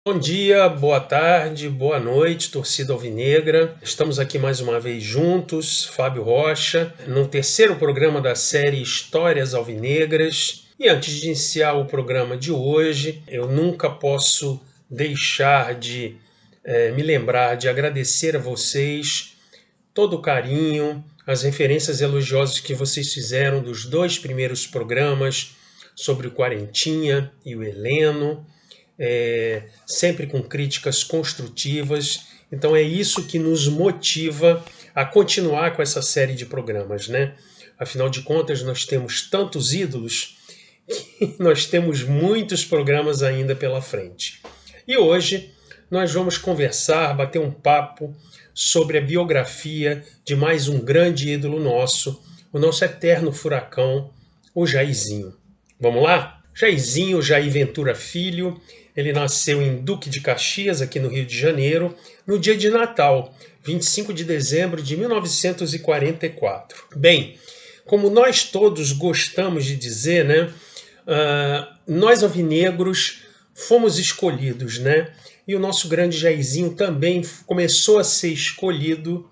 Bom dia, boa tarde, boa noite, torcida alvinegra. Estamos aqui mais uma vez juntos, Fábio Rocha, no terceiro programa da série Histórias Alvinegras. E antes de iniciar o programa de hoje, eu nunca posso deixar de me lembrar de agradecer a vocês todo o carinho, as referências elogiosas que vocês fizeram dos dois primeiros programas sobre o Quarentinha e o Heleno. Sempre com críticas construtivas. Então é isso que nos motiva a continuar com essa série de programas, né? Afinal de contas, nós temos tantos ídolos que nós temos muitos programas ainda pela frente. E hoje nós vamos conversar, bater um papo sobre a biografia de mais um grande ídolo nosso, o nosso eterno furacão, o Jairzinho. Vamos lá? Jairzinho, Jair Ventura Filho, ele nasceu em Duque de Caxias, aqui no Rio de Janeiro, no dia de Natal, 25 de dezembro de 1944. Bem, como nós todos gostamos de dizer, né, nós alvinegros fomos escolhidos, né? E o nosso grande Jairzinho também começou a ser escolhido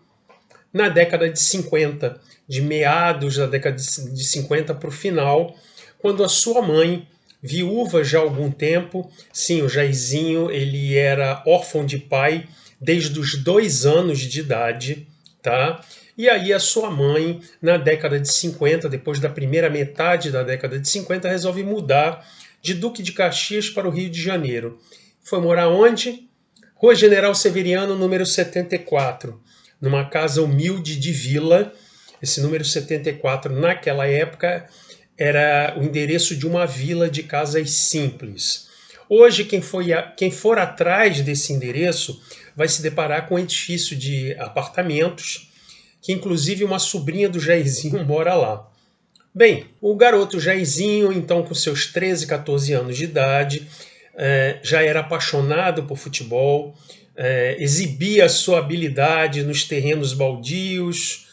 na década de 50, de meados da década de 50 para o final, quando a sua mãe, viúva já há algum tempo, sim, o Jairzinho, ele era órfão de pai desde os 2 anos de idade, tá? E aí a sua mãe, na década de 50, depois da primeira metade da década de 50, resolve mudar de Duque de Caxias para o Rio de Janeiro. Foi morar onde? Rua General Severiano, número 74, numa casa humilde de vila. Esse número 74, naquela época, era o endereço de uma vila de casas simples. Hoje, quem for atrás desse endereço vai se deparar com um edifício de apartamentos, que inclusive uma sobrinha do Jairzinho mora lá. Bem, o garoto Jairzinho, então com seus 13, 14 anos de idade, já era apaixonado por futebol, exibia sua habilidade nos terrenos baldios,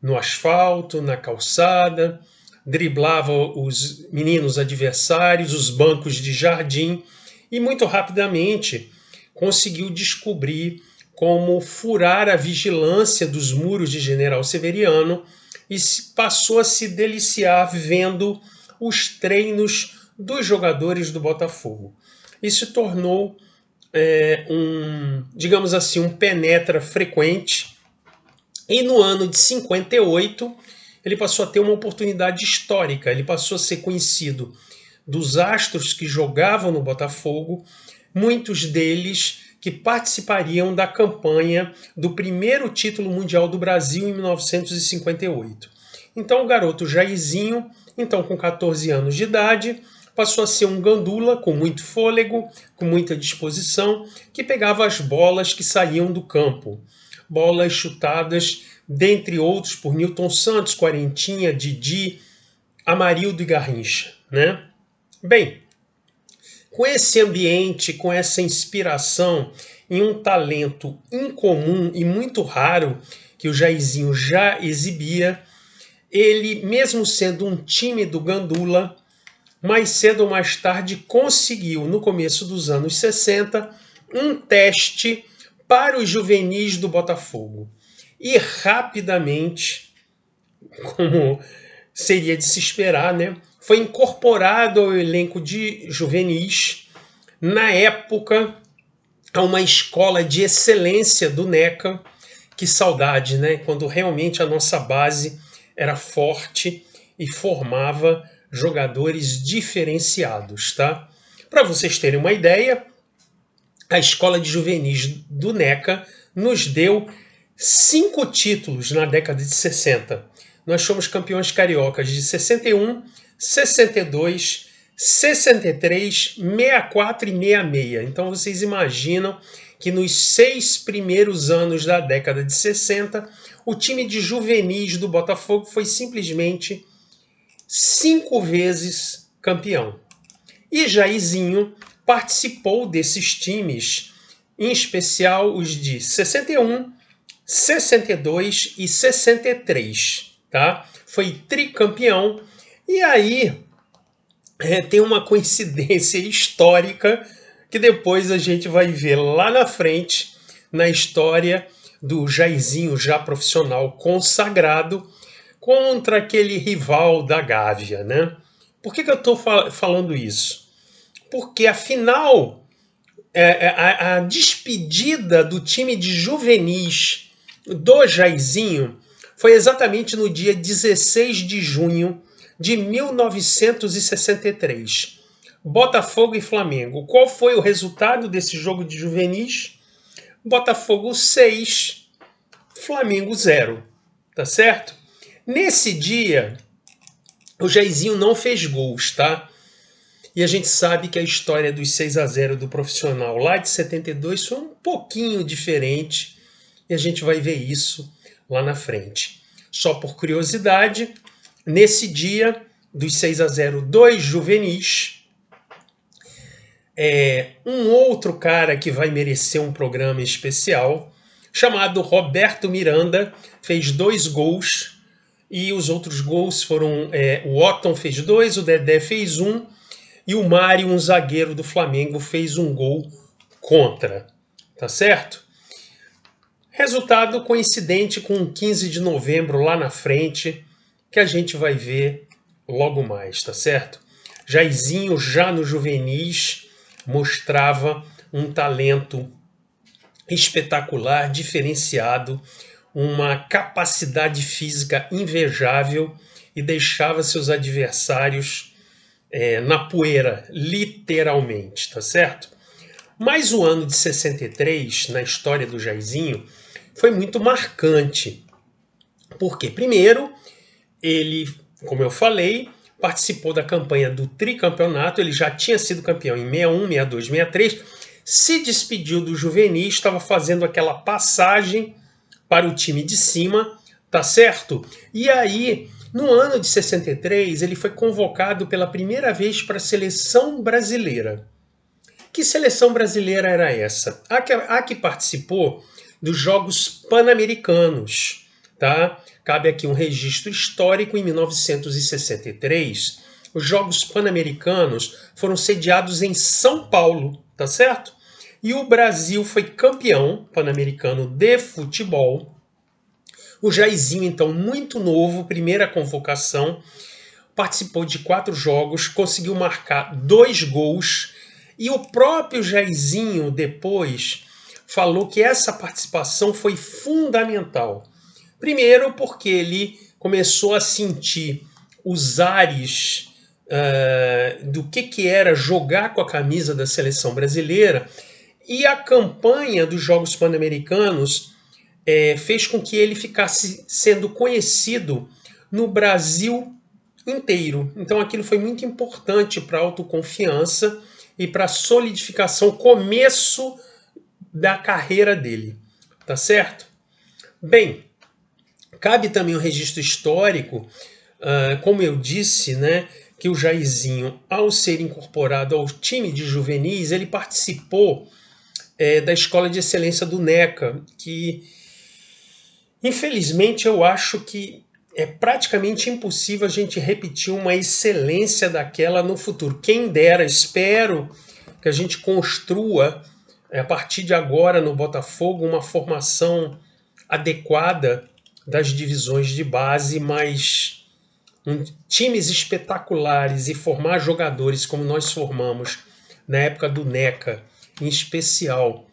no asfalto, na calçada, driblava os meninos adversários, os bancos de jardim e muito rapidamente conseguiu descobrir como furar a vigilância dos muros de General Severiano e passou a se deliciar vendo os treinos dos jogadores do Botafogo. Isso se tornou digamos assim, um penetra frequente. E no ano de 58, ele passou a ter uma oportunidade histórica. Ele passou a ser conhecido dos astros que jogavam no Botafogo, muitos deles que participariam da campanha do primeiro título mundial do Brasil em 1958. Então o garoto Jairzinho, então com 14 anos de idade, passou a ser um gandula com muito fôlego, com muita disposição, que pegava as bolas que saíam do campo. Bolas chutadas, dentre outros, por Newton Santos, Quarentinha, Didi, Amarildo e Garrincha, né? Bem, com esse ambiente, com essa inspiração em um talento incomum e muito raro que o Jairzinho já exibia, ele, mesmo sendo um tímido gandula, mais cedo ou mais tarde conseguiu, no começo dos anos 60, um teste para os juvenis do Botafogo. E rapidamente, como seria de se esperar, né, foi incorporado ao elenco de juvenis, na época, a uma escola de excelência do NECA. Que saudade, né? Quando realmente a nossa base era forte e formava jogadores diferenciados, tá? Para vocês terem uma ideia, a escola de juvenis do NECA nos deu 5 títulos na década de 60. Nós fomos campeões cariocas de 61, 62, 63, 64 e 66. Então vocês imaginam que nos 6 primeiros anos da década de 60, o time de juvenis do Botafogo foi simplesmente 5 vezes campeão. E Jairzinho participou desses times, em especial os de 61, 62 e 63, tá? Foi tricampeão. E aí tem uma coincidência histórica que depois a gente vai ver lá na frente, na história do Jairzinho já profissional consagrado contra aquele rival da Gávea, né? Por que eu estou falando isso? Porque afinal a despedida do time de juvenis do Jairzinho foi exatamente no dia 16 de junho de 1963. Botafogo e Flamengo. Qual foi o resultado desse jogo de juvenis? Botafogo 6, Flamengo 0. Tá certo? Nesse dia, o Jairzinho não fez gols, tá? E a gente sabe que a história dos 6-0 do profissional lá de 72 foi um pouquinho diferente. E a gente vai ver isso lá na frente. Só por curiosidade, nesse dia dos 6-0 dos juvenis, um outro cara que vai merecer um programa especial, chamado Roberto Miranda, fez 2 gols. E os outros gols foram... o Otton fez 2, o Dedé fez 1. E o Mário, um zagueiro do Flamengo, fez um gol contra. Tá certo? Resultado coincidente com o 15 de novembro lá na frente, que a gente vai ver logo mais, tá certo? Jairzinho, já no juvenis, mostrava um talento espetacular, diferenciado, uma capacidade física invejável e deixava seus adversários na poeira, literalmente, tá certo? Mas o ano de 63, na história do Jairzinho, foi muito marcante. Porque, primeiro, ele, como eu falei, participou da campanha do tricampeonato, ele já tinha sido campeão em 61, 62, 63, se despediu do juvenil, estava fazendo aquela passagem para o time de cima, tá certo? E aí, no ano de 63, ele foi convocado pela primeira vez para a seleção brasileira. Que seleção brasileira era essa? A que participou dos Jogos Pan-Americanos, tá? Cabe aqui um registro histórico. Em 1963, os Jogos Pan-Americanos foram sediados em São Paulo, tá certo? E o Brasil foi campeão pan-americano de futebol. O Jairzinho, então, muito novo, primeira convocação, participou de 4 jogos, conseguiu marcar 2 gols. E o próprio Jairzinho depois falou que essa participação foi fundamental. Primeiro porque ele começou a sentir os ares do que era jogar com a camisa da seleção brasileira, e a campanha dos Jogos Pan-Americanos fez com que ele ficasse sendo conhecido no Brasil inteiro. Então aquilo foi muito importante para a autoconfiança e para a solidificação, começo da carreira dele. Tá certo? Bem, cabe também um registro histórico, como eu disse, né, que o Jairzinho, ao ser incorporado ao time de juvenis, ele participou da Escola de Excelência do NECA, que infelizmente eu acho que é praticamente impossível a gente repetir uma excelência daquela no futuro. Quem dera, espero que a gente construa, a partir de agora no Botafogo, uma formação adequada das divisões de base, mas times espetaculares e formar jogadores como nós formamos na época do NECA, em especial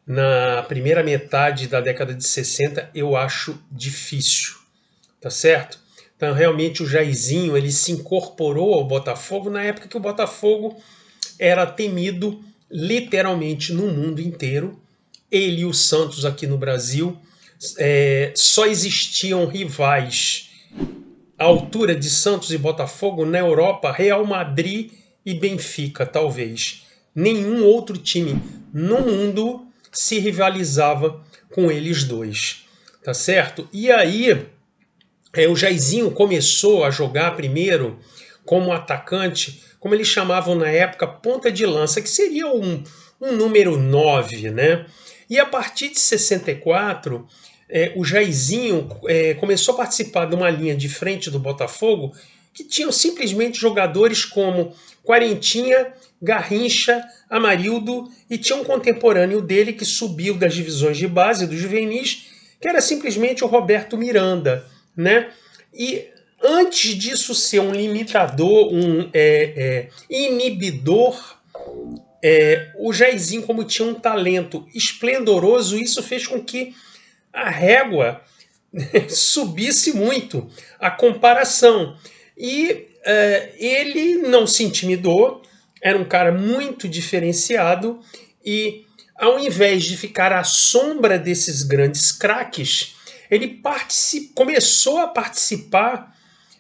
na primeira metade da década de 60, eu acho difícil. Tá certo? Então, realmente, o Jairzinho, ele se incorporou ao Botafogo na época que o Botafogo era temido literalmente no mundo inteiro. Ele e o Santos aqui no Brasil, só existiam rivais à altura de Santos e Botafogo na Europa, Real Madrid e Benfica, talvez. Nenhum outro time no mundo se rivalizava com eles dois. Tá certo? E aí o Jairzinho começou a jogar primeiro como atacante, como eles chamavam na época, ponta de lança, que seria um número 9, né? E a partir de 64, o Jairzinho começou a participar de uma linha de frente do Botafogo que tinham simplesmente jogadores como Quarentinha, Garrincha, Amarildo, e tinha um contemporâneo dele que subiu das divisões de base, dos juvenis, que era simplesmente o Roberto Miranda, né? E antes disso ser um limitador, um inibidor, o Jairzinho, como tinha um talento esplendoroso, isso fez com que a régua subisse muito a comparação. E ele não se intimidou, era um cara muito diferenciado e, ao invés de ficar à sombra desses grandes craques, ele começou a participar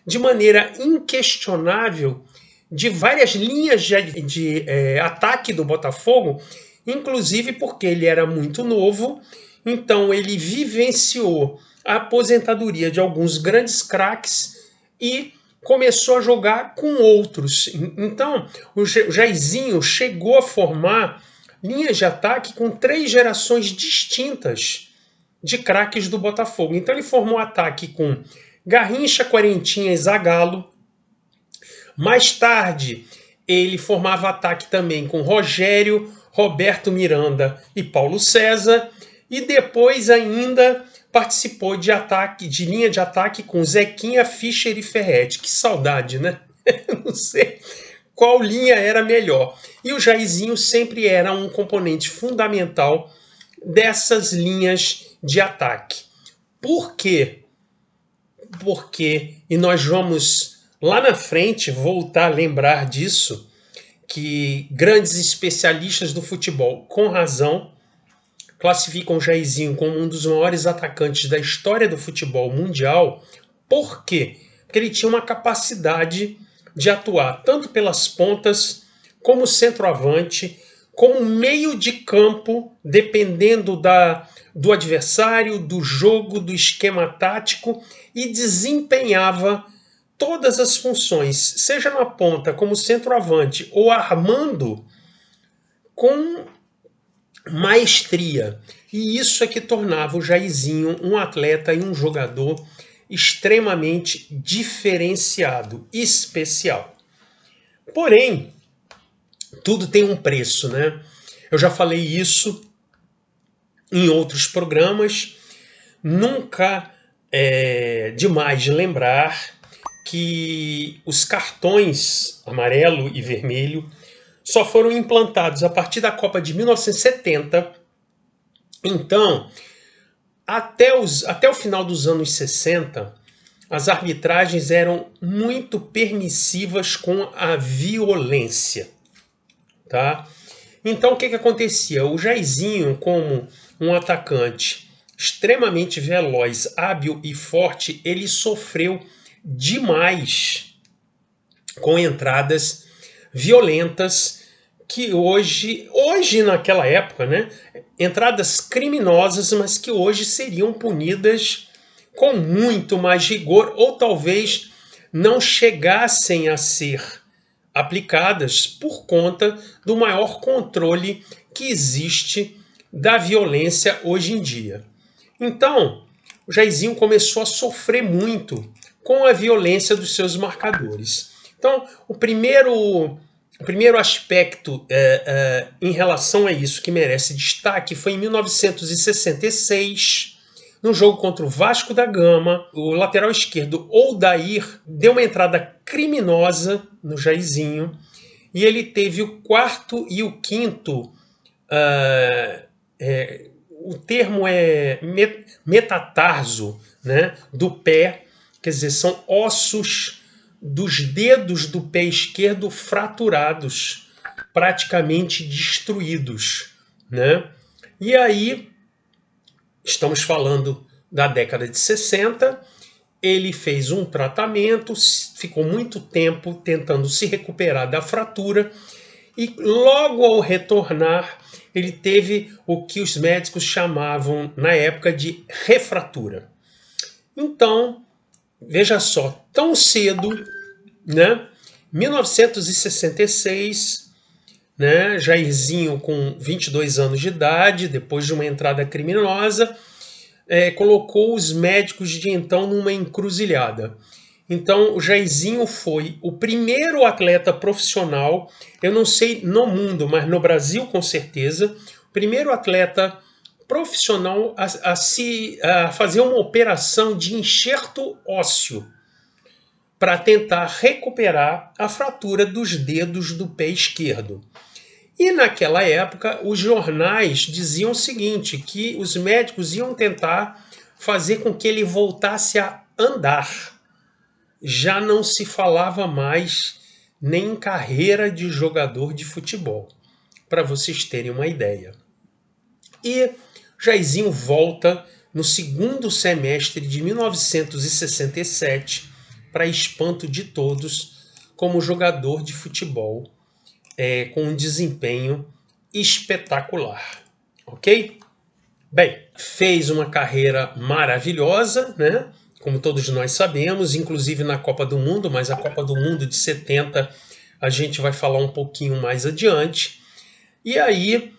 de maneira inquestionável de várias linhas de ataque do Botafogo, inclusive porque ele era muito novo, então ele vivenciou a aposentadoria de alguns grandes craques e começou a jogar com outros. Então, o Jairzinho chegou a formar linhas de ataque com 3 gerações distintas de craques do Botafogo. Então, ele formou ataque com Garrincha, Quarentinha e Zagallo. Mais tarde, ele formava ataque também com Rogério, Roberto Miranda e Paulo César. E depois ainda participou de linha de ataque com Zequinha, Fischer e Ferretti. Que saudade, né? Não sei qual linha era melhor. E o Jairzinho sempre era um componente fundamental dessas linhas de ataque. Por quê? Porque, e nós vamos lá na frente voltar a lembrar disso, que grandes especialistas do futebol, com razão, classificam o Jairzinho como um dos maiores atacantes da história do futebol mundial. Por quê? Porque ele tinha uma capacidade de atuar tanto pelas pontas, como centroavante, como meio de campo, dependendo do adversário, do jogo, do esquema tático, e desempenhava todas as funções, seja na ponta como centroavante ou armando, com maestria. E isso é que tornava o Jairzinho um atleta e um jogador extremamente diferenciado, especial. Porém, tudo tem um preço, né? Eu já falei isso em outros programas. Nunca é demais lembrar que os cartões amarelo e vermelho só foram implantados a partir da Copa de 1970. Então, até o final dos anos 60, as arbitragens eram muito permissivas com a violência. Tá? Então, o que acontecia? O Jairzinho, como um atacante extremamente veloz, hábil e forte, ele sofreu demais com entradas violentas que hoje naquela época, né, entradas criminosas, mas que hoje seriam punidas com muito mais rigor, ou talvez não chegassem a ser aplicadas por conta do maior controle que existe da violência hoje em dia. Então, o Jairzinho começou a sofrer muito com a violência dos seus marcadores. Então, o primeiro aspecto em relação a isso que merece destaque foi em 1966, no jogo contra o Vasco da Gama. O lateral esquerdo, Odair, deu uma entrada criminosa no Jairzinho e ele teve o 4º e o 5º, o termo é metatarso, né, do pé, quer dizer, são ossos dos dedos do pé esquerdo fraturados, praticamente destruídos, né? E aí, estamos falando da década de 60, ele fez um tratamento, ficou muito tempo tentando se recuperar da fratura e logo ao retornar, ele teve o que os médicos chamavam na época de refratura. Então, veja só, tão cedo, né? 1966, né? Jairzinho com 22 anos de idade, depois de uma entrada criminosa, colocou os médicos de então numa encruzilhada. Então, o Jairzinho foi o primeiro atleta profissional, eu não sei no mundo, mas no Brasil com certeza, o primeiro atleta profissional a fazer uma operação de enxerto ósseo para tentar recuperar a fratura dos dedos do pé esquerdo. E naquela época, os jornais diziam o seguinte, que os médicos iam tentar fazer com que ele voltasse a andar. Já não se falava mais nem em carreira de jogador de futebol, para vocês terem uma ideia. E Jairzinho volta no segundo semestre de 1967, para espanto de todos, como jogador de futebol, com um desempenho espetacular, ok? Bem, fez uma carreira maravilhosa, né? Como todos nós sabemos, inclusive na Copa do Mundo, mas a Copa do Mundo de 70 a gente vai falar um pouquinho mais adiante. E aí,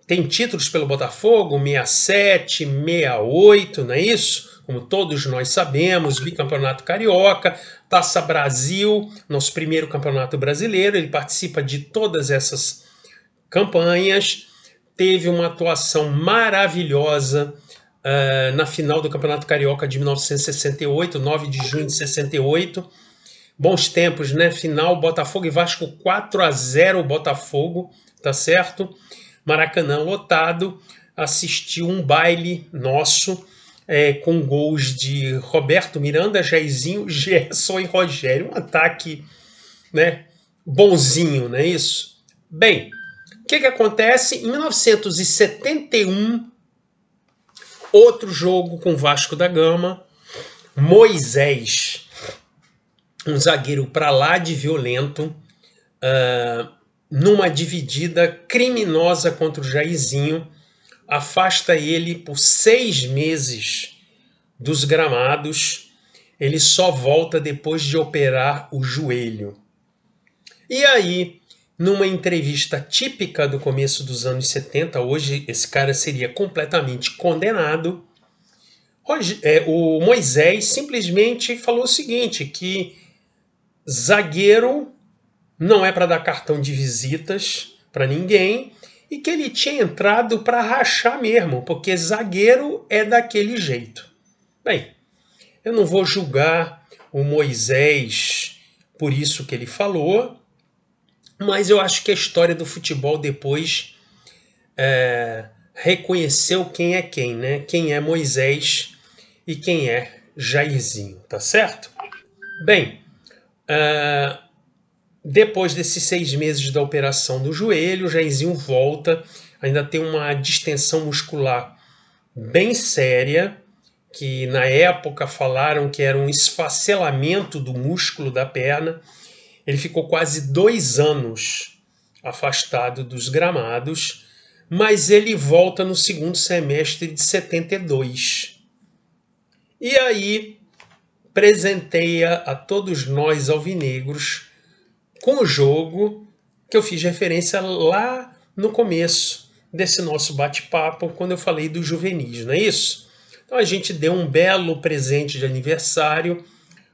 tem títulos pelo Botafogo, 67, 68, não é isso? Como todos nós sabemos, bicampeonato carioca, Taça Brasil, nosso primeiro campeonato brasileiro, ele participa de todas essas campanhas, teve uma atuação maravilhosa na final do Campeonato Carioca de 1968, 9 de junho de 68. Bons tempos, né? Final, Botafogo e Vasco 4-0 Botafogo, tá certo? Maracanã lotado, assistiu um baile nosso, com gols de Roberto Miranda, Jairzinho, Gerson e Rogério. Um ataque, né, bonzinho, não é isso? Bem, o que acontece? Em 1971, outro jogo com Vasco da Gama, Moisés, um zagueiro para lá de violento, numa dividida criminosa contra o Jairzinho, afasta ele por 6 meses dos gramados, ele só volta depois de operar o joelho. E aí, numa entrevista típica do começo dos anos 70, hoje esse cara seria completamente condenado, o Moisés simplesmente falou o seguinte, que zagueiro não é para dar cartão de visitas para ninguém e que ele tinha entrado para rachar mesmo, porque zagueiro é daquele jeito. Bem, eu não vou julgar o Moisés por isso que ele falou, mas eu acho que a história do futebol depois reconheceu quem é quem, né? Quem é Moisés e quem é Jairzinho, tá certo? Bem, depois desses 6 meses da operação do joelho, o Jairzinho volta, ainda tem uma distensão muscular bem séria, que na época falaram que era um esfacelamento do músculo da perna. Ele ficou quase 2 anos afastado dos gramados, mas ele volta no segundo semestre de 72. E aí presenteia a todos nós alvinegros com o jogo que eu fiz referência lá no começo desse nosso bate-papo, quando eu falei do juvenis, não é isso? Então a gente deu um belo presente de aniversário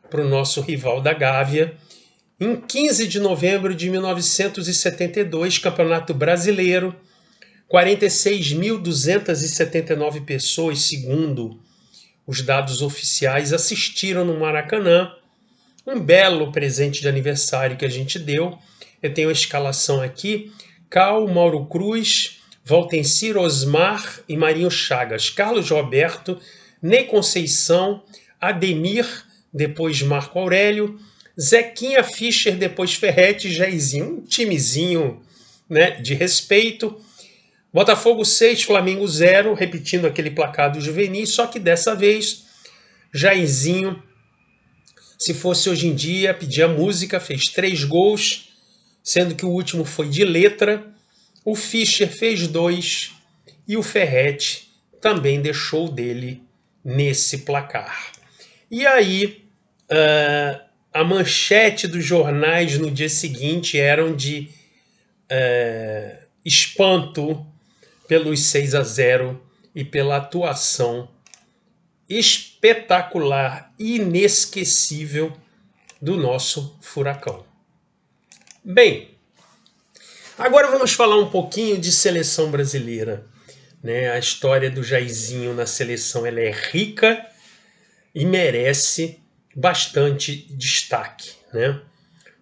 para o nosso rival da Gávea. Em 15 de novembro de 1972, Campeonato Brasileiro, 46.279 pessoas, segundo os dados oficiais, assistiram no Maracanã. Um belo presente de aniversário que a gente deu. Eu tenho a escalação aqui. Cal, Mauro Cruz, Valtencir, Osmar e Marinho Chagas. Carlos Roberto, Ney Conceição, Ademir, depois Marco Aurélio, Zequinha Fischer, depois Ferretti e Jairzinho. Um timezinho, né, de respeito. Botafogo 6, Flamengo 0, repetindo aquele placar do juvenis, só que dessa vez Jairzinho, se fosse hoje em dia, pedia música, fez 3 gols, sendo que o último foi de letra. O Fischer fez 2 e o Ferretti também deixou dele nesse placar. E aí, a manchete dos jornais no dia seguinte eram de espanto pelos 6-0 e pela atuação espetacular, inesquecível do nosso Furacão. Bem, agora vamos falar um pouquinho de seleção brasileira. A história do Jairzinho na seleção ela é rica e merece bastante destaque.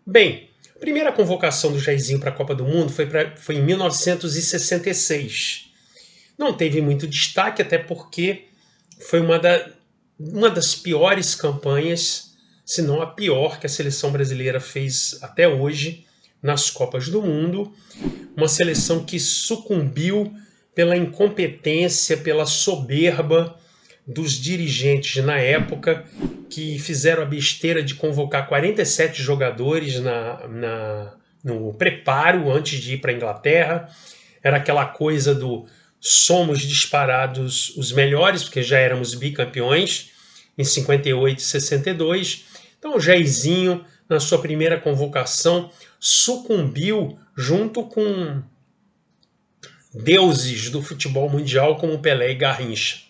Bem, a primeira convocação do Jairzinho para a Copa do Mundo foi em 1966. Não teve muito destaque, até porque foi uma das piores campanhas, se não a pior, que a seleção brasileira fez até hoje nas Copas do Mundo. Uma seleção que sucumbiu pela incompetência, pela soberba dos dirigentes na época, que fizeram a besteira de convocar 47 jogadores no preparo antes de ir para a Inglaterra. Era aquela coisa do somos disparados os melhores, porque já éramos bicampeões em 58 e 62. Então o Jairzinho, na sua primeira convocação, sucumbiu junto com deuses do futebol mundial como Pelé e Garrincha.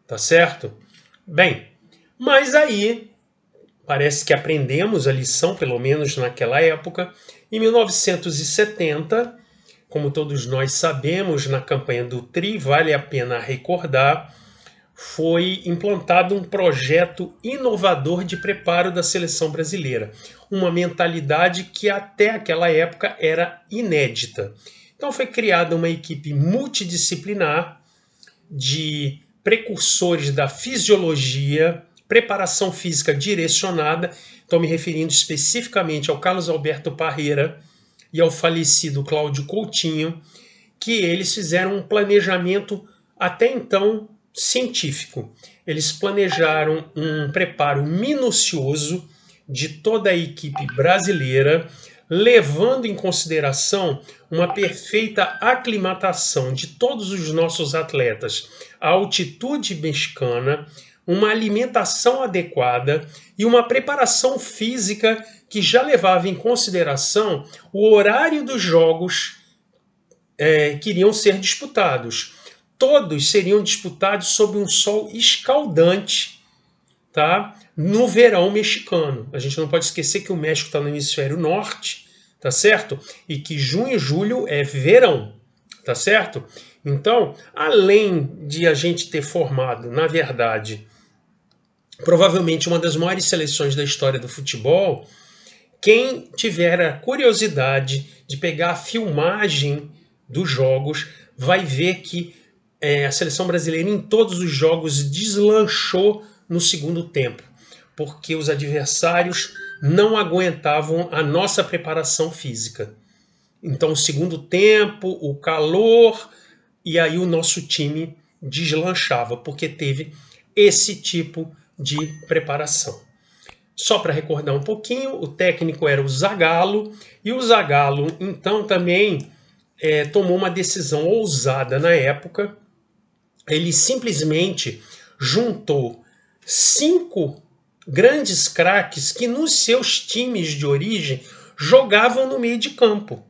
Tá certo? Bem, mas aí parece que aprendemos a lição, pelo menos naquela época. Em 1970, como todos nós sabemos, na campanha do Tri, vale a pena recordar, foi implantado um projeto inovador de preparo da seleção brasileira. Uma mentalidade que até aquela época era inédita. Então foi criada uma equipe multidisciplinar de precursores da fisiologia, preparação física direcionada. Estou me referindo especificamente ao Carlos Alberto Parreira e ao falecido Cláudio Coutinho, que eles fizeram um planejamento até então científico. Eles planejaram um preparo minucioso de toda a equipe brasileira, levando em consideração uma perfeita aclimatação de todos os nossos atletas à altitude mexicana, uma alimentação adequada e uma preparação física que já levava em consideração o horário dos jogos que iriam ser disputados. Todos seriam disputados sob um sol escaldante, tá? No verão mexicano. A gente não pode esquecer que o México está no hemisfério norte, tá certo? E que junho e julho é verão, tá certo? Então, além de a gente ter formado, na verdade, provavelmente uma das maiores seleções da história do futebol, quem tiver a curiosidade de pegar a filmagem dos jogos vai ver que a seleção brasileira em todos os jogos deslanchou no segundo tempo, porque os adversários não aguentavam a nossa preparação física. Então, o segundo tempo, o calor, e aí o nosso time deslanchava, porque teve esse tipo de preparação. Só para recordar um pouquinho, o técnico era o Zagallo, e o Zagallo, então, também tomou uma decisão ousada na época. Ele simplesmente juntou 5 grandes craques que nos seus times de origem jogavam no meio de campo.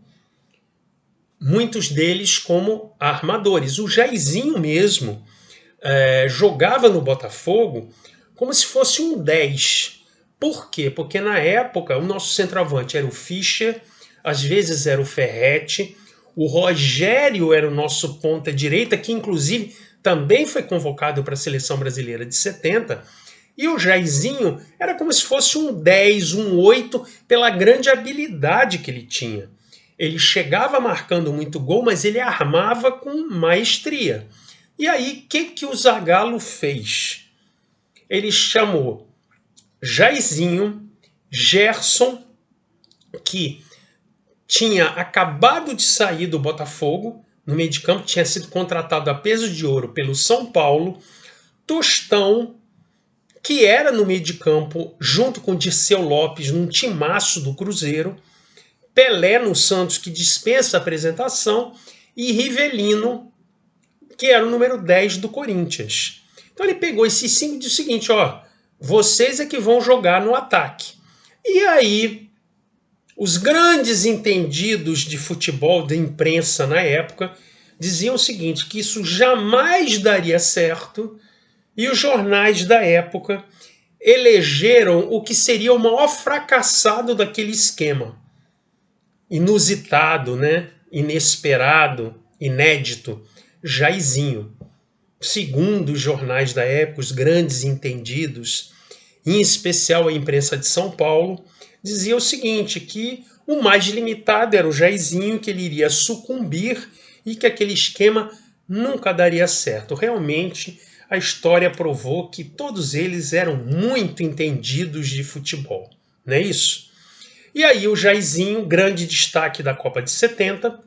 Muitos deles como armadores. O Jairzinho mesmo jogava no Botafogo como se fosse um 10. Por quê? Porque na época o nosso centroavante era o Fischer, às vezes era o Ferretti, o Rogério era o nosso ponta direita, que inclusive também foi convocado para a seleção brasileira de 70, e o Jairzinho era como se fosse um 10, um 8, pela grande habilidade que ele tinha. Ele chegava marcando muito gol, mas ele armava com maestria. E aí, o que o Zagallo fez? Ele chamou Jairzinho, Gerson, que tinha acabado de sair do Botafogo, no meio de campo, tinha sido contratado a peso de ouro pelo São Paulo, Tostão, que era no meio de campo, junto com Dirceu Lopes, num timaço do Cruzeiro, Pelé no Santos, que dispensa a apresentação, e Rivelino, que era o número 10 do Corinthians. Então ele pegou esses 5 e disse o seguinte, vocês é que vão jogar no ataque. E aí, os grandes entendidos de futebol, da imprensa na época, diziam o seguinte, que isso jamais daria certo, E os jornais da época elegeram o que seria o maior fracassado daquele esquema. Inusitado, né? Inesperado, inédito, Jairzinho. Segundo os jornais da época, os grandes entendidos, em especial a imprensa de São Paulo, dizia o seguinte, que o mais limitado era o Jairzinho, que ele iria sucumbir e que aquele esquema nunca daria certo. Realmente, a história provou que todos eles eram muito entendidos de futebol, não é isso? E aí o Jairzinho, grande destaque da Copa de 70,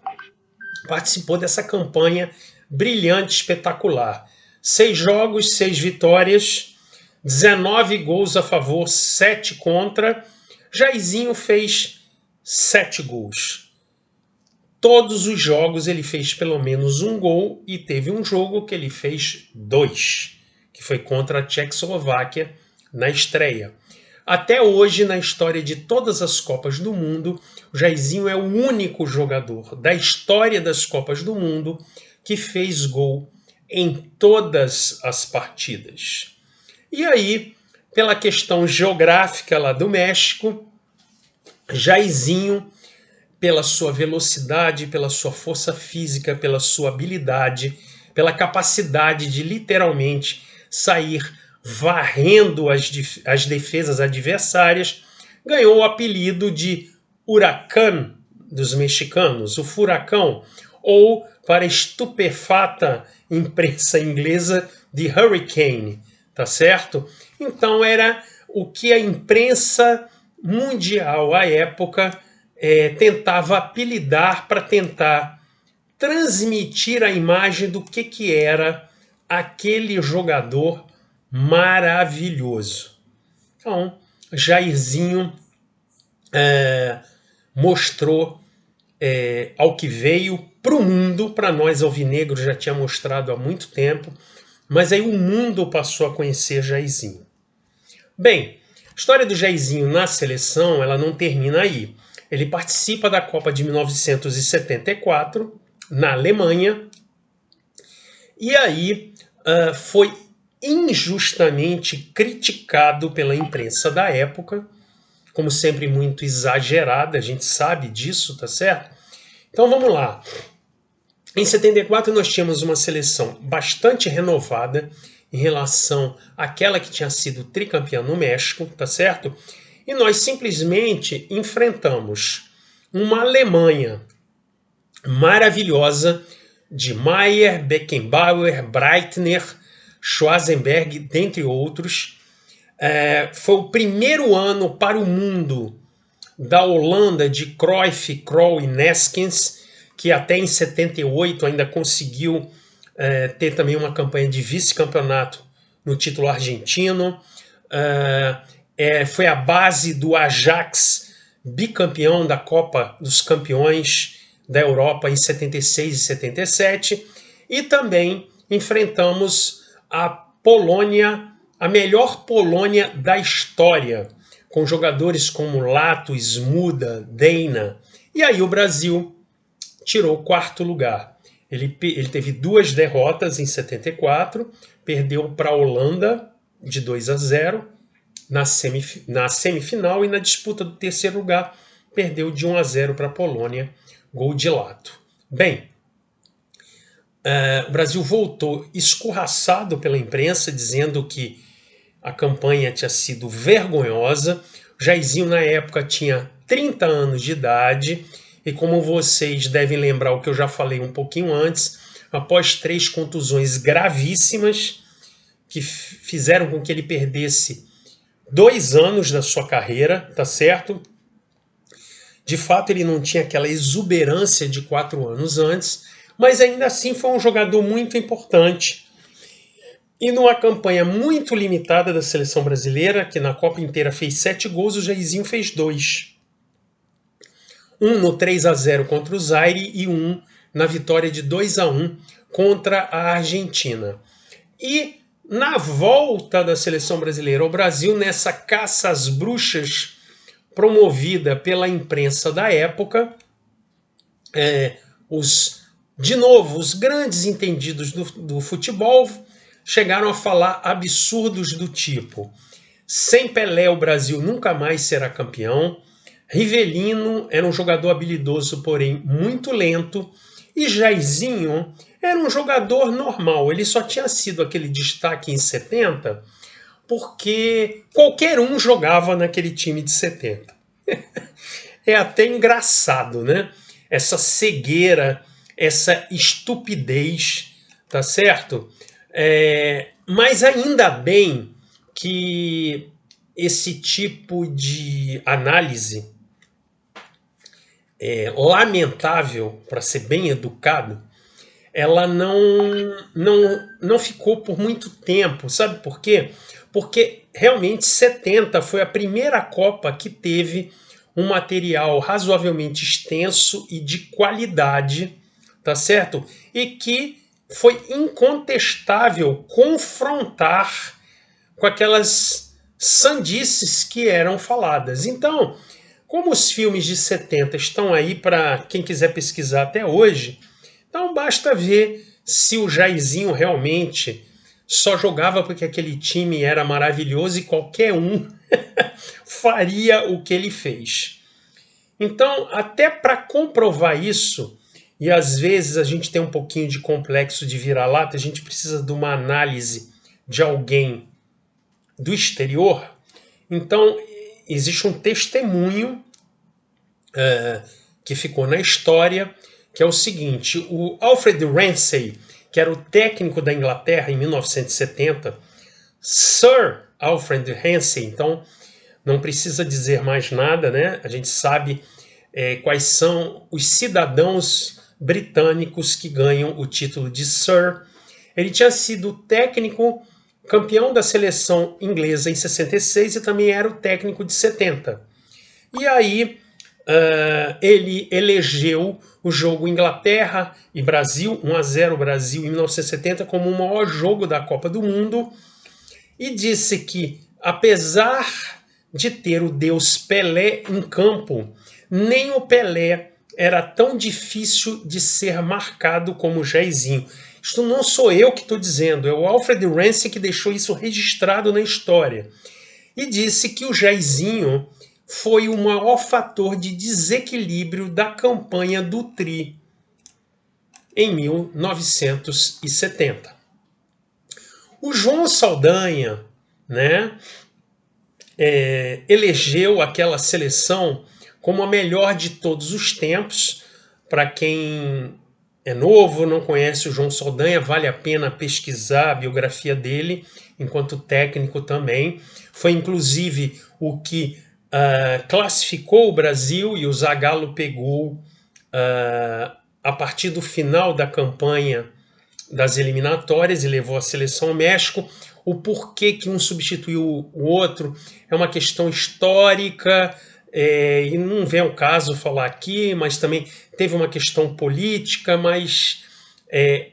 participou dessa campanha brilhante, espetacular. 6 jogos, 6 vitórias, 19 gols a favor, 7 contra. Jairzinho fez 7 gols. Todos os jogos ele fez pelo menos um gol e teve um jogo que ele fez 2, que foi contra a Tchecoslováquia na estreia. Até hoje, na história de todas as Copas do Mundo, o Jairzinho é o único jogador da história das Copas do Mundo que fez gol em todas as partidas. E aí, pela questão geográfica lá do México, Jairzinho, pela sua velocidade, pela sua força física, pela sua habilidade, pela capacidade de literalmente sair varrendo as defesas adversárias, ganhou o apelido de Huracán dos mexicanos, o furacão, ou, para a estupefata imprensa inglesa, de Hurricane, tá certo? Então era o que a imprensa mundial à época tentava apelidar para tentar transmitir a imagem do que era aquele jogador maravilhoso. Então, Jairzinho mostrou ao que veio para o mundo, para nós alvinegros já tinha mostrado há muito tempo, mas aí o mundo passou a conhecer Jairzinho. Bem, a história do Jairzinho na seleção ela não termina aí. Ele participa da Copa de 1974 na Alemanha e aí foi injustamente criticado pela imprensa da época, como sempre muito exagerada, a gente sabe disso, tá certo? Então vamos lá. Em 74 nós tínhamos uma seleção bastante renovada em relação àquela que tinha sido tricampeã no México, tá certo? E nós simplesmente enfrentamos uma Alemanha maravilhosa de Maier, Beckenbauer, Breitner, Schwarzenberg, dentre outros. Foi o primeiro ano para o mundo da Holanda de Cruyff, Krol e Neskens, que até em 78 ainda conseguiu ter também uma campanha de vice-campeonato no título argentino. Foi a base do Ajax, bicampeão da Copa dos Campeões da Europa em 76 e 77. E também enfrentamos a Polônia, a melhor Polônia da história, com jogadores como Lato, Smuda, Deina. E aí o Brasil tirou o 4º lugar. Ele teve 2 derrotas em 74, perdeu para a Holanda de 2-0 na semifinal e na disputa do 3º lugar perdeu de 1-0 para a Polônia, gol de Lato. Bem, o Brasil voltou escorraçado pela imprensa, dizendo que a campanha tinha sido vergonhosa. O Jairzinho, na época, tinha 30 anos de idade e, como vocês devem lembrar o que eu já falei um pouquinho antes, após 3 contusões gravíssimas que fizeram com que ele perdesse 2 anos da sua carreira, tá certo? De fato, ele não tinha aquela exuberância de 4 anos antes, mas ainda assim foi um jogador muito importante. E numa campanha muito limitada da seleção brasileira, que na Copa inteira fez 7 gols, o Jairzinho fez 2. Um no 3-0 contra o Zaire e um na vitória de 2-1 contra a Argentina. E na volta da seleção brasileira ao Brasil, nessa caça às bruxas promovida pela imprensa da época, os grandes entendidos do futebol chegaram a falar absurdos do tipo: sem Pelé o Brasil nunca mais será campeão, Rivelino era um jogador habilidoso, porém muito lento, e Jairzinho era um jogador normal, ele só tinha sido aquele destaque em 70 porque qualquer um jogava naquele time de 70. É até engraçado, né? Essa cegueira, essa estupidez, tá certo? Mas ainda bem que esse tipo de análise lamentável, para ser bem educado, ela não ficou por muito tempo. Sabe por quê? Porque realmente 70 foi a primeira Copa que teve um material razoavelmente extenso e de qualidade, tá certo? E que foi incontestável confrontar com aquelas sandices que eram faladas. Então, como os filmes de 70 estão aí para quem quiser pesquisar até hoje, então basta ver se o Jairzinho realmente só jogava porque aquele time era maravilhoso e qualquer um faria o que ele fez. Então, até para comprovar isso, e às vezes a gente tem um pouquinho de complexo de vira-lata, a gente precisa de uma análise de alguém do exterior. Então, existe um testemunho que ficou na história, que é o seguinte: o Alfred Ramsey, que era o técnico da Inglaterra em 1970, Sir Alfred Ramsey, então não precisa dizer mais nada, né? A gente sabe quais são os cidadãos britânicos que ganham o título de Sir. Ele tinha sido técnico, campeão da seleção inglesa em 66 e também era o técnico de 70. E aí ele elegeu o jogo Inglaterra e Brasil, 1-0 Brasil em 1970, como o maior jogo da Copa do Mundo, e disse que, apesar de ter o deus Pelé em campo, nem o Pelé era tão difícil de ser marcado como o Jairzinho. Isto não sou eu que estou dizendo, é o Alfred Ramsey que deixou isso registrado na história. E disse que o Jairzinho foi o maior fator de desequilíbrio da campanha do Tri em 1970. O João Saldanha, né, elegeu aquela seleção como a melhor de todos os tempos. Para quem é novo, não conhece o João Saldanha, vale a pena pesquisar a biografia dele, enquanto técnico também. Foi inclusive o que classificou o Brasil, e o Zagallo pegou a partir do final da campanha das eliminatórias e levou a seleção ao México. O porquê que um substituiu o outro é uma questão histórica, e não vem ao caso falar aqui, mas também teve uma questão política, mas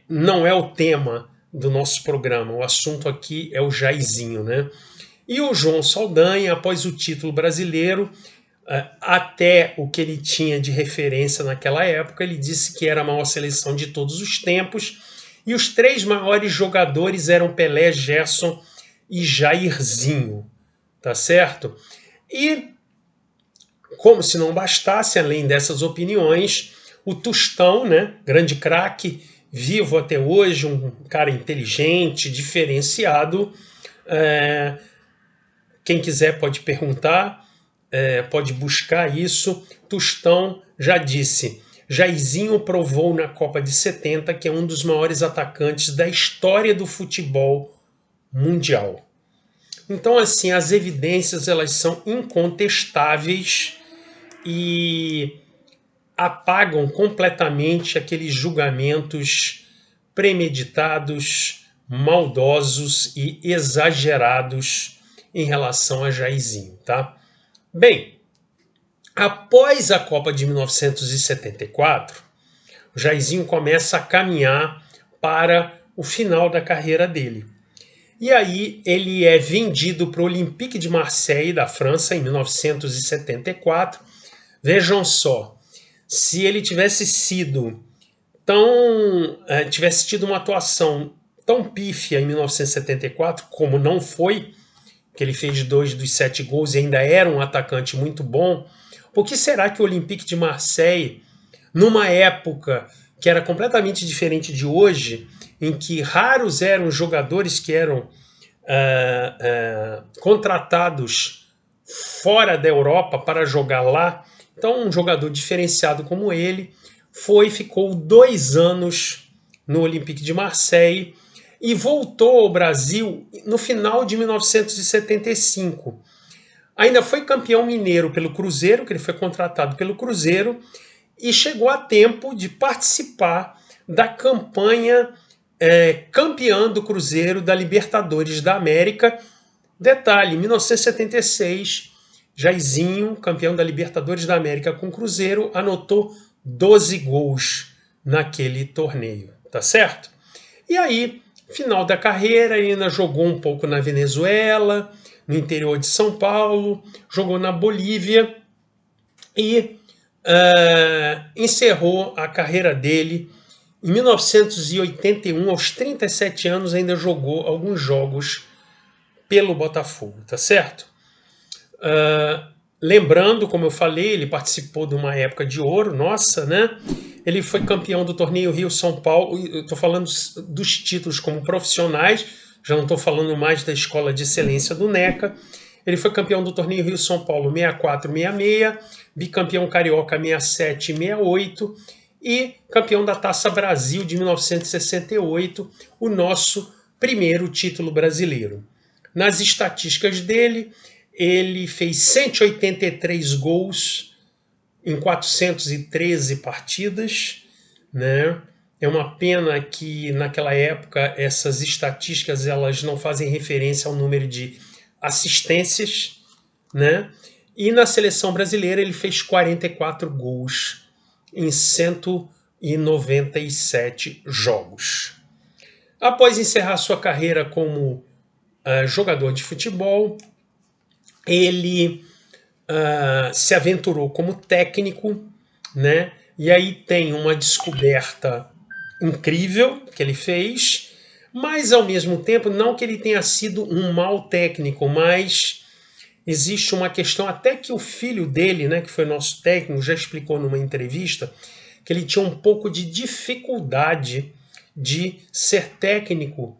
não é o tema do nosso programa. O assunto aqui é o Jairzinho, né? E o João Saldanha, após o título brasileiro, até o que ele tinha de referência naquela época, ele disse que era a maior seleção de todos os tempos, e os 3 maiores jogadores eram Pelé, Gerson e Jairzinho, tá certo? E, como se não bastasse, além dessas opiniões, o Tostão, né, grande craque, vivo até hoje, um cara inteligente, diferenciado. Quem quiser pode perguntar, pode buscar isso. Tostão já disse: Jairzinho provou na Copa de 70 que é um dos maiores atacantes da história do futebol mundial. Então, assim, as evidências elas são incontestáveis e apagam completamente aqueles julgamentos premeditados, maldosos e exagerados em relação a Jairzinho, tá? Bem, após a Copa de 1974, o Jairzinho começa a caminhar para o final da carreira dele. E aí ele é vendido para o Olympique de Marseille, da França, em 1974. Vejam só, se ele tivesse tido uma atuação tão pífia em 1974, como não foi, que ele fez 2 dos 7 gols e ainda era um atacante muito bom, por que será que o Olympique de Marseille, numa época que era completamente diferente de hoje, em que raros eram os jogadores que eram contratados fora da Europa para jogar lá, então um jogador diferenciado como ele ficou 2 anos no Olympique de Marseille e voltou ao Brasil no final de 1975. Ainda foi campeão mineiro pelo Cruzeiro, que ele foi contratado pelo Cruzeiro, e chegou a tempo de participar da campanha campeã do Cruzeiro da Libertadores da América. Detalhe, em 1976, Jairzinho, campeão da Libertadores da América com o Cruzeiro, anotou 12 gols naquele torneio, tá certo? E aí, final da carreira, ele ainda jogou um pouco na Venezuela, no interior de São Paulo, jogou na Bolívia e encerrou a carreira dele em 1981, aos 37 anos, ainda jogou alguns jogos pelo Botafogo, tá certo? Lembrando, como eu falei, ele participou de uma época de ouro, nossa, né? Ele foi campeão do torneio Rio-São Paulo, eu estou falando dos títulos como profissionais, já não estou falando mais da Escola de Excelência do NECA. Ele foi campeão do torneio Rio-São Paulo 64, 66, bicampeão carioca 67 e 68 e campeão da Taça Brasil de 1968, o nosso primeiro título brasileiro. Nas estatísticas dele, ele fez 183 gols em 413 partidas, né? É uma pena que naquela época essas estatísticas elas não fazem referência ao número de assistências, né? E na seleção brasileira ele fez 44 gols em 197 jogos. Após encerrar sua carreira como jogador de futebol, ele se aventurou como técnico, né? E aí tem uma descoberta incrível que ele fez, mas ao mesmo tempo, não que ele tenha sido um mau técnico, mas existe uma questão, até que o filho dele, né, que foi nosso técnico, já explicou numa entrevista, que ele tinha um pouco de dificuldade de ser técnico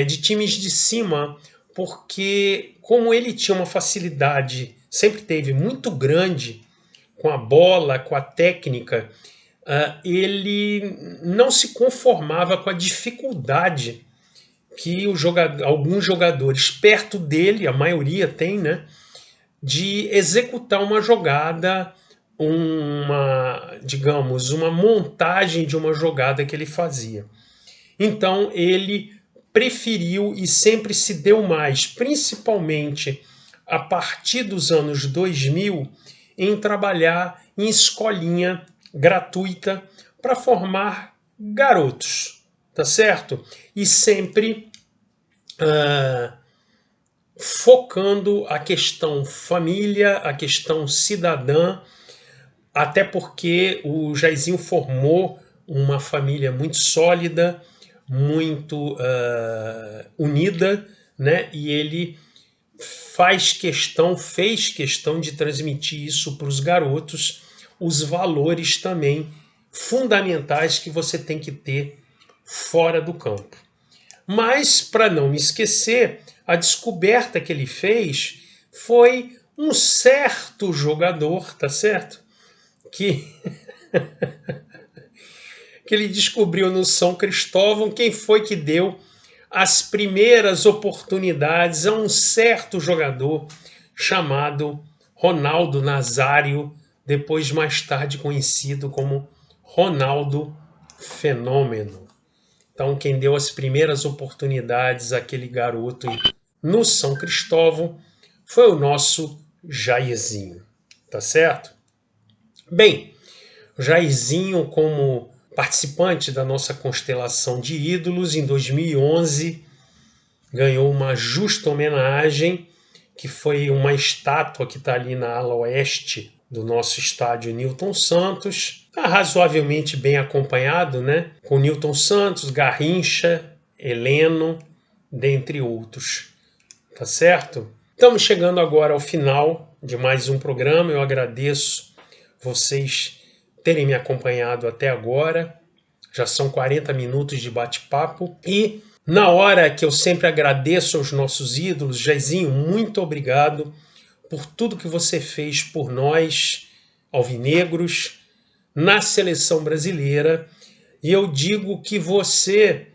de times de cima, porque como ele tinha uma facilidade, sempre teve, muito grande com a bola, com a técnica, ele não se conformava com a dificuldade que alguns jogadores perto dele, a maioria tem, né, de executar uma jogada, digamos, uma montagem de uma jogada que ele fazia. Então ele preferiu e sempre se deu mais, principalmente a partir dos anos 2000, em trabalhar em escolinha gratuita para formar garotos, tá certo? E sempre focando a questão família, a questão cidadã, até porque o Jairzinho formou uma família muito sólida, muito unida, né? E ele fez questão de transmitir isso para os garotos, os valores também fundamentais que você tem que ter fora do campo. Mas, para não me esquecer, a descoberta que ele fez foi um certo jogador, tá certo? Que ele descobriu no São Cristóvão. Quem foi que deu as primeiras oportunidades a um certo jogador chamado Ronaldo Nazário, depois mais tarde conhecido como Ronaldo Fenômeno. Então quem deu as primeiras oportunidades àquele garoto no São Cristóvão foi o nosso Jairzinho, tá certo? Bem, o Jairzinho, como participante da nossa constelação de ídolos, em 2011 ganhou uma justa homenagem, que foi uma estátua que está ali na ala oeste do nosso estádio Newton Santos. Está razoavelmente bem acompanhado, né? Com Newton Santos, Garrincha Heleno, dentre outros. Tá certo? Estamos chegando agora ao final de mais um programa. Eu agradeço vocês terem me acompanhado até agora. Já são 40 minutos de bate-papo. E na hora que eu sempre agradeço aos nossos ídolos, Jairzinho, muito obrigado por tudo que você fez por nós, alvinegros, na seleção brasileira. E eu digo que você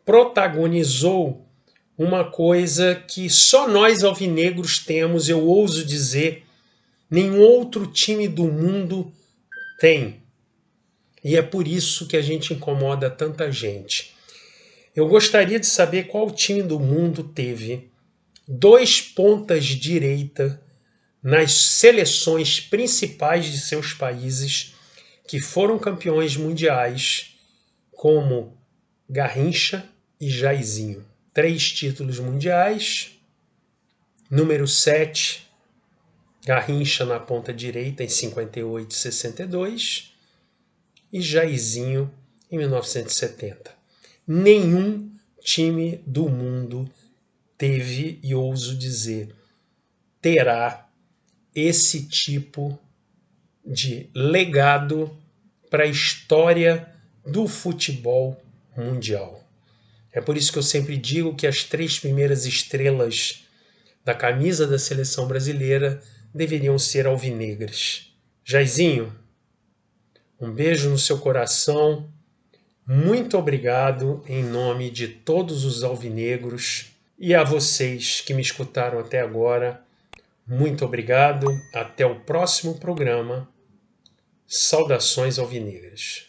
protagonizou uma coisa que só nós alvinegros temos, eu ouso dizer, nenhum outro time do mundo tem. E é por isso que a gente incomoda tanta gente. Eu gostaria de saber qual time do mundo teve 2 pontas direita nas seleções principais de seus países que foram campeões mundiais, como Garrincha e Jairzinho. 3 títulos mundiais, número 7, Garrincha na ponta direita em 58 e 62 e Jairzinho em 1970. Nenhum time do mundo teve, e ouso dizer, terá esse tipo de legado para a história do futebol mundial. É por isso que eu sempre digo que as 3 primeiras estrelas da camisa da seleção brasileira deveriam ser alvinegras. Jairzinho, um beijo no seu coração. Muito obrigado em nome de todos os alvinegros e a vocês que me escutaram até agora. Muito obrigado. Até o próximo programa. Saudações alvinegras.